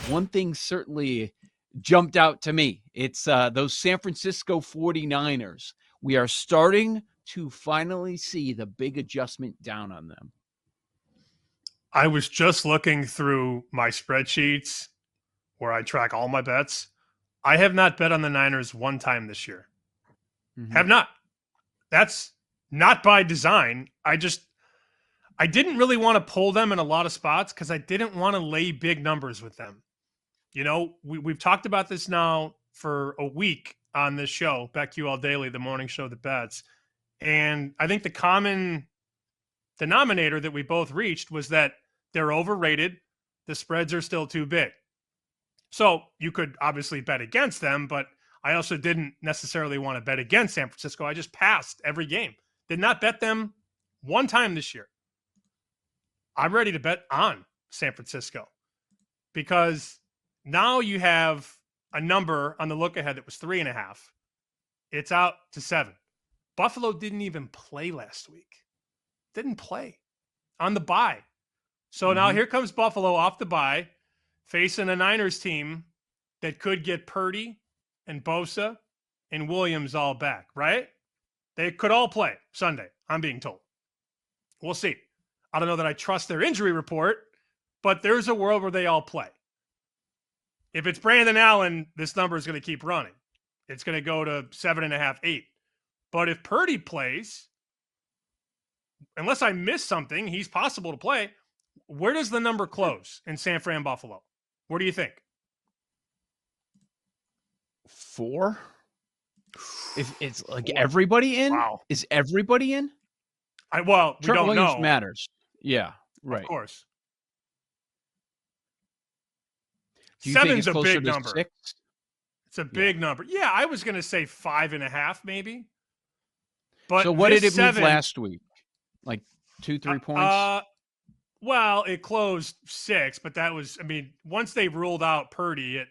one thing certainly jumped out to me. It's those San Francisco 49ers. We are starting to finally see the big adjustment down on them. I was just looking through my spreadsheets where I track all my bets. I have not bet on the Niners one time this year. Mm-hmm. Have not. That's not by design. I didn't really want to pull them in a lot of spots because I didn't want to lay big numbers with them. You know, we've talked about this now for a week on this show, BetQL Daily, the morning show that bets. And I think the common denominator that we both reached was that they're overrated. The spreads are still too big. So you could obviously bet against them, but I also didn't necessarily want to bet against San Francisco. I just passed every game. Did not bet them one time this year. I'm ready to bet on San Francisco because now you have a number on the look ahead that was 3.5. It's out to 7. Buffalo didn't even play last week. Didn't play on the bye. So now here comes Buffalo off the bye, facing a Niners team that could get Purdy and Bosa and Williams all back, right? They could all play Sunday, I'm being told. We'll see. I don't know that I trust their injury report, but there's a world where they all play. If it's Brandon Allen, this number is going to keep running. It's going to go to 7.5, 8. But if Purdy plays, unless I miss something, he's possible to play. Where does the number close in San Fran, Buffalo? What do you think? 4? If it's like 4. Everybody in? Wow. Is everybody in? We don't Williams know. Matters. Yeah, right. Of course. Do you think 7's it's a big to number. 6? It's a big number. Yeah, I was going to say 5.5 maybe. But so what did it 7, move last week? Like 2-3 points? Well, it closed 6, but that was, once they ruled out Purdy,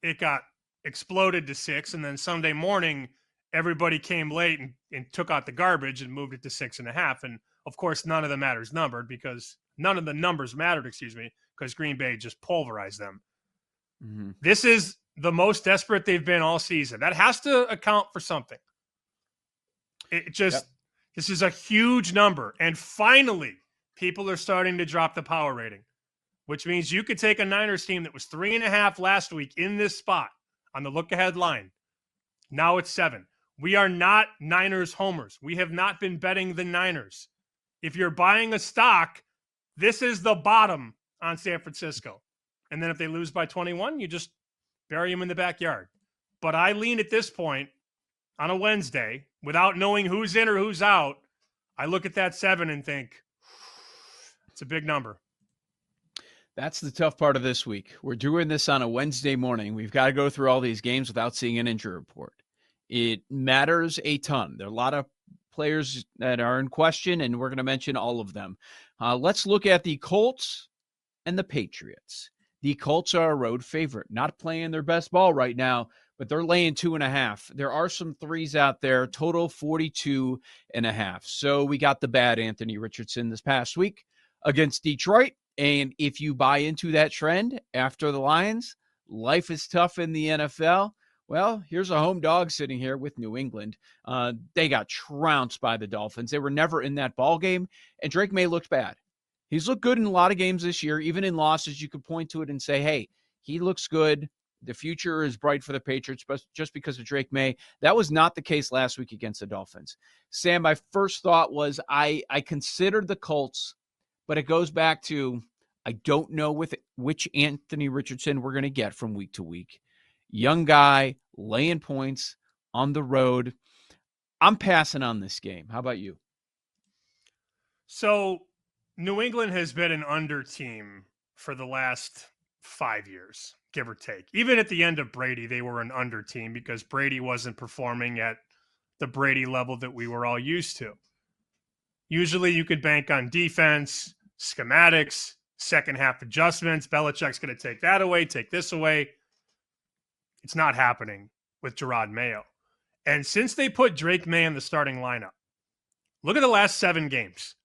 it got exploded to 6, and then Sunday morning, everybody came late and took out the garbage and moved it to 6.5. And of course, none of the numbers mattered because Green Bay just pulverized them. Mm-hmm. This is the most desperate they've been all season. That has to account for something. This is a huge number. And finally, people are starting to drop the power rating, which means you could take a Niners team that was 3.5 last week in this spot on the look-ahead line. Now it's 7. We are not Niners homers. We have not been betting the Niners. If you're buying a stock, this is the bottom on San Francisco. And then if they lose by 21, you just bury them in the backyard. But I lean at this point on a Wednesday without knowing who's in or who's out. I look at that 7 and think, it's a big number. That's the tough part of this week. We're doing this on a Wednesday morning. We've got to go through all these games without seeing an injury report. It matters a ton. There are a lot of players that are in question, and we're going to mention all of them. Let's look at the Colts and the Patriots. The Colts are a road favorite, not playing their best ball right now, but they're laying 2.5. There are some 3s out there, total 42.5. So we got the bad Anthony Richardson this past week against Detroit. And if you buy into that trend after the Lions, life is tough in the NFL. Well, here's a home dog sitting here with New England. They got trounced by the Dolphins. They were never in that ball game, and Drake May looked bad. He's looked good in a lot of games this year. Even in losses, you could point to it and say, hey, he looks good. The future is bright for the Patriots, but just because of Drake May. That was not the case last week against the Dolphins. Sam, my first thought was I considered the Colts, but it goes back to I don't know which Anthony Richardson we're going to get from week to week. Young guy, laying points on the road. I'm passing on this game. How about you? So New England has been an under team for the last 5 years, give or take. Even at the end of Brady, they were an under team because Brady wasn't performing at the Brady level that we were all used to. Usually you could bank on defense, schematics, second half adjustments. Belichick's going to take that away, take this away. It's not happening with Gerard Mayo. And since they put Drake May in the starting lineup, look at the last 7 games.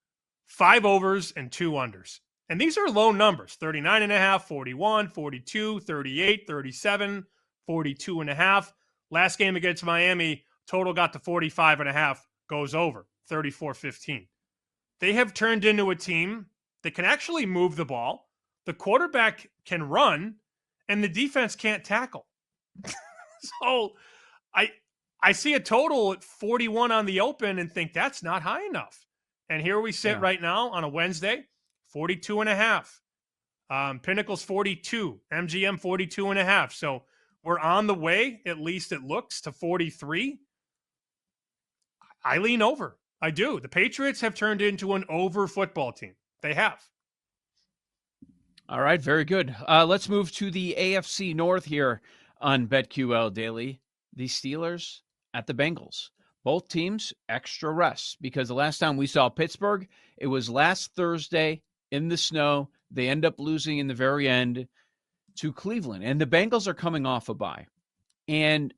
5 overs and 2 unders. And these are low numbers, 39.5, 41, 42, 38, 37, 42.5. Last game against Miami, total got to 45.5, goes over, 34-15. They have turned into a team that can actually move the ball. The quarterback can run, and the defense can't tackle. So I see a total at 41 on the open and think that's not high enough. And here we sit right now on a Wednesday, 42.5. Pinnacle's 42, MGM 42.5. So we're on the way, at least it looks, to 43. I lean over. I do. The Patriots have turned into an over football team. They have. All right, very good. Let's move to the AFC North here on BetQL Daily. The Steelers at the Bengals. Both teams extra rest because the last time we saw Pittsburgh, it was last Thursday in the snow. They end up losing in the very end to Cleveland. And the Bengals are coming off a bye. And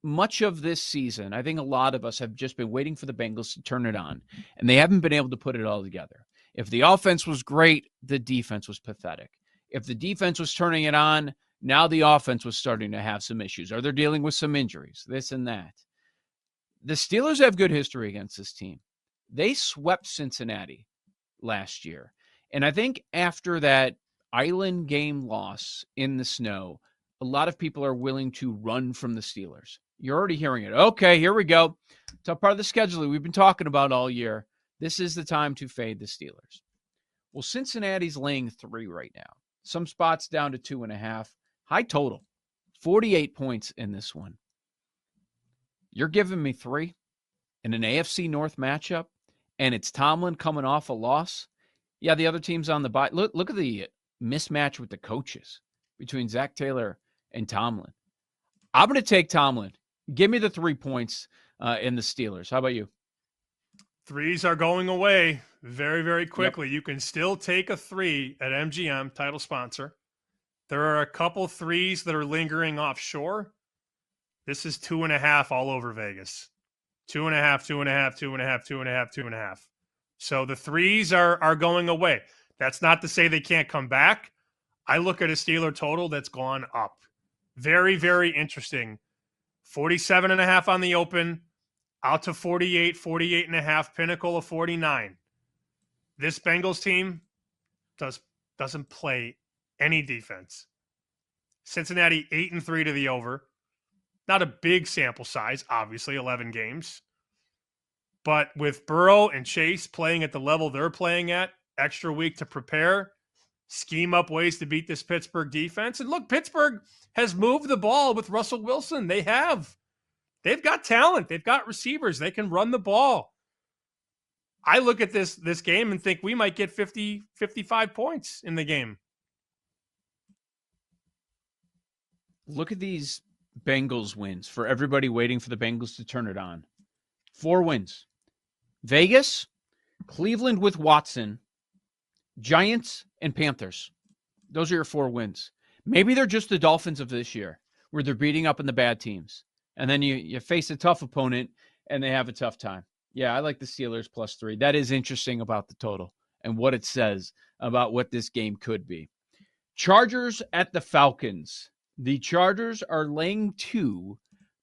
much of this season, I think a lot of us have just been waiting for the Bengals to turn it on. And they haven't been able to put it all together. If the offense was great, the defense was pathetic. If the defense was turning it on, now the offense was starting to have some issues. Or they're dealing with some injuries, this and that. The Steelers have good history against this team. They swept Cincinnati last year. And I think after that island game loss in the snow, a lot of people are willing to run from the Steelers. You're already hearing it. Okay, here we go. Tough part of the schedule we've been talking about all year. This is the time to fade the Steelers. Well, Cincinnati's laying 3 right now. Some spots down to 2.5. High total, 48 points in this one. You're giving me 3 in an AFC North matchup, and it's Tomlin coming off a loss. Yeah, the other team's on the bye. Look at the mismatch with the coaches between Zach Taylor and Tomlin. I'm going to take Tomlin. Give me the 3 points in the Steelers. How about you? 3s are going away very, very quickly. Yep. You can still take a 3 at MGM, title sponsor. There are a couple 3s that are lingering offshore. This is 2.5 all over Vegas. 2.5, 2.5, 2.5, 2.5, 2.5. So the 3s are going away. That's not to say they can't come back. I look at a Steeler total that's gone up. Very, very interesting. 47.5 on the open, out to 48, 48.5, pinnacle of 49. This Bengals team doesn't play any defense. Cincinnati 8-3 to the over. Not a big sample size, obviously, 11 games. But with Burrow and Chase playing at the level they're playing at, extra week to prepare, scheme up ways to beat this Pittsburgh defense. And look, Pittsburgh has moved the ball with Russell Wilson. They have. They've got talent. They've got receivers. They can run the ball. I look at this game and think we might get 50, 55 points in the game. Look at these Bengals wins for everybody waiting for the Bengals to turn it on. 4 wins. Vegas, Cleveland with Watson, Giants, and Panthers. Those are your 4 wins. Maybe they're just the Dolphins of this year, where they're beating up on the bad teams. And then you face a tough opponent, and they have a tough time. Yeah, I like the Steelers +3. That is interesting about the total and what it says about what this game could be. Chargers at the Falcons. The Chargers are laying 2,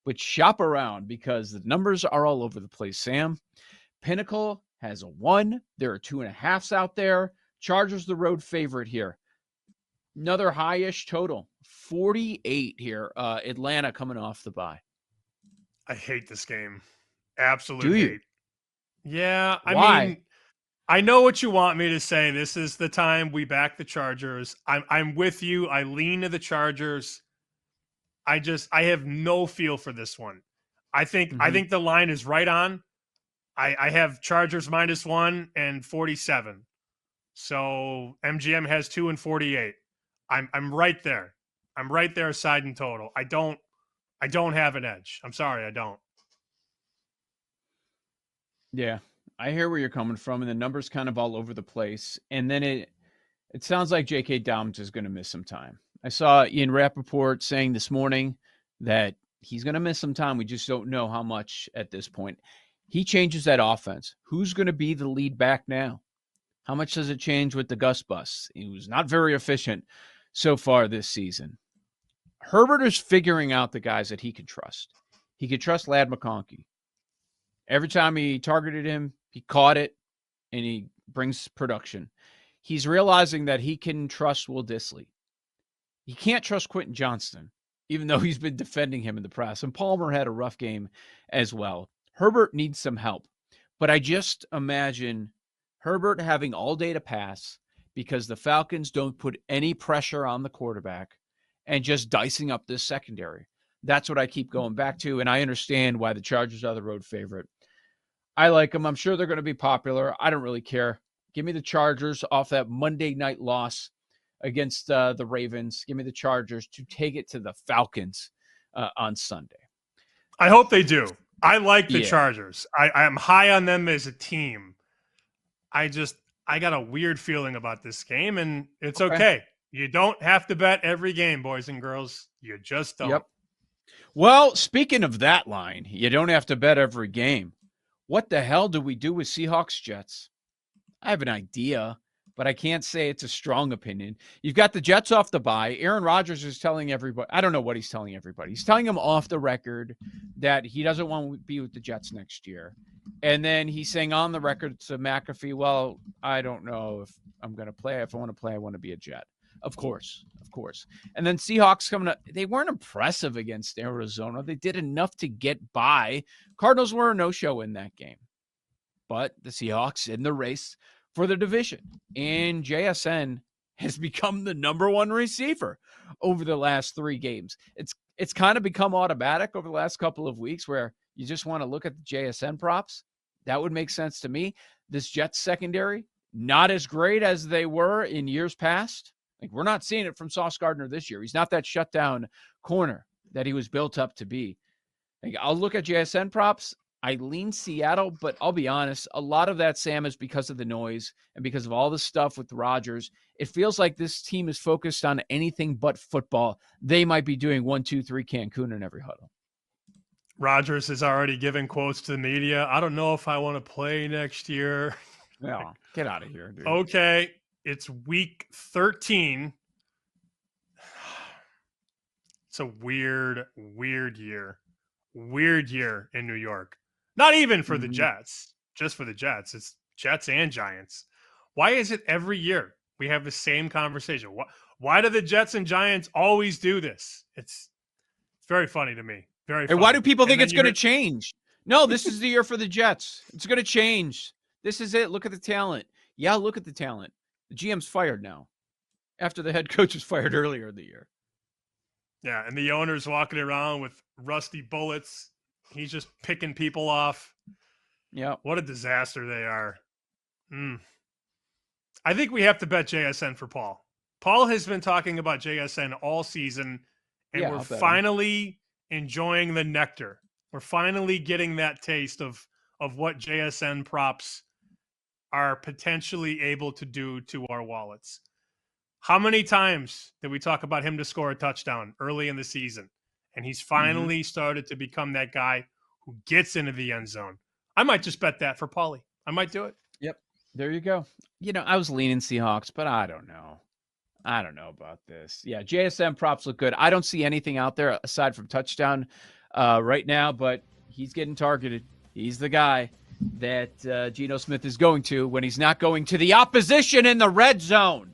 but shop around because the numbers are all over the place, Sam. Pinnacle has a 1. There are 2.5s out there. Chargers the road favorite here. Another high-ish total, 48 here. Atlanta coming off the bye. I hate this game. Absolute Do you? hate. Yeah, Why? I mean, I know what you want me to say. This is the time we back the Chargers. I'm with you. I lean to the Chargers. I have no feel for this one. I think the line is right on. I have Chargers -1 and 47. So MGM has 2 and 48. I'm right there. I'm right there side and total. I don't have an edge. I'm sorry, I don't. Yeah, I hear where you're coming from, and the numbers kind of all over the place. And then it sounds like J.K. Dobbins is going to miss some time. I saw Ian Rappaport saying this morning that he's going to miss some time. We just don't know how much at this point. He changes that offense. Who's going to be the lead back now? How much does it change with the Gus Bus? He was not very efficient so far this season. Herbert is figuring out the guys that he can trust. He could trust Ladd McConkey. Every time he targeted him, he caught it, and he brings production. He's realizing that he can trust Will Dissly. He can't trust Quentin Johnston, even though he's been defending him in the press. And Palmer had a rough game as well. Herbert needs some help. But I just imagine Herbert having all day to pass because the Falcons don't put any pressure on the quarterback and just dicing up this secondary. That's what I keep going back to, and I understand why the Chargers are the road favorite. I like them. I'm sure they're going to be popular. I don't really care. Give me the Chargers off that Monday night loss against the Ravens. Give me the Chargers to take it to the Falcons on Sunday. I hope they do. I like the Chargers. I am high on them as a team. I got a weird feeling about this game, and it's okay. You don't have to bet every game, boys and girls. You just don't. Yep. Well, speaking of that line, you don't have to bet every game. What the hell do we do with Seahawks Jets? I have an idea, but I can't say it's a strong opinion. You've got the Jets off the bye. Aaron Rodgers is telling everybody, I don't know what he's telling everybody. He's telling them off the record that he doesn't want to be with the Jets next year. And then he's saying on the record to McAfee, well, I don't know if I'm going to play. If I want to play, I want to be a Jet. Of course. And then Seahawks coming up. They weren't impressive against Arizona. They did enough to get by. Cardinals were a no-show in that game. But the Seahawks in the race for the division. And JSN has become the number one receiver over the last 3 games. It's kind of become automatic over the last couple of weeks where you just want to look at the JSN props. That would make sense to me. This Jets secondary, not as great as they were in years past. Like, we're not seeing it from Sauce Gardner this year. He's not that shutdown corner that he was built up to be. Like, I'll look at JSN props. I lean Seattle, but I'll be honest, a lot of that, Sam, is because of the noise and because of all the stuff with Rodgers. It feels like this team is focused on anything but football. They might be doing 1, 2, 3 Cancun in every huddle. Rodgers has already given quotes to the media. I don't know if I want to play next year. Yeah, get out of here, dude. Okay, it's week 13. It's a weird year. Weird year in New York. Not even for the Jets, just for the Jets. It's Jets and Giants. Why is it every year we have the same conversation? Why do the Jets and Giants always do this? It's very funny to me. Very funny. And why do people think it's going to change? No, this is the year for the Jets. It's going to change. This is it. Look at the talent. Yeah, look at the talent. The GM's fired now after the head coach was fired earlier in the year. Yeah, and the owner's walking around with rusty bullets. He's just picking people off. Yeah. What a disaster they are. I think we have to bet JSN for Paul. Paul has been talking about JSN all season, and we're finally enjoying the nectar. We're finally getting that taste of what JSN props are potentially able to do to our wallets. How many times did we talk about him to score a touchdown early in the season? And he's finally started to become that guy who gets into the end zone. I might just bet that for Paulie. I might do it. Yep. There you go. You know, I was leaning Seahawks, but I don't know. I don't know about this. Yeah, JSN props look good. I don't see anything out there aside from touchdown right now, but he's getting targeted. He's the guy that Geno Smith is going to when he's not going to the opposition in the red zone.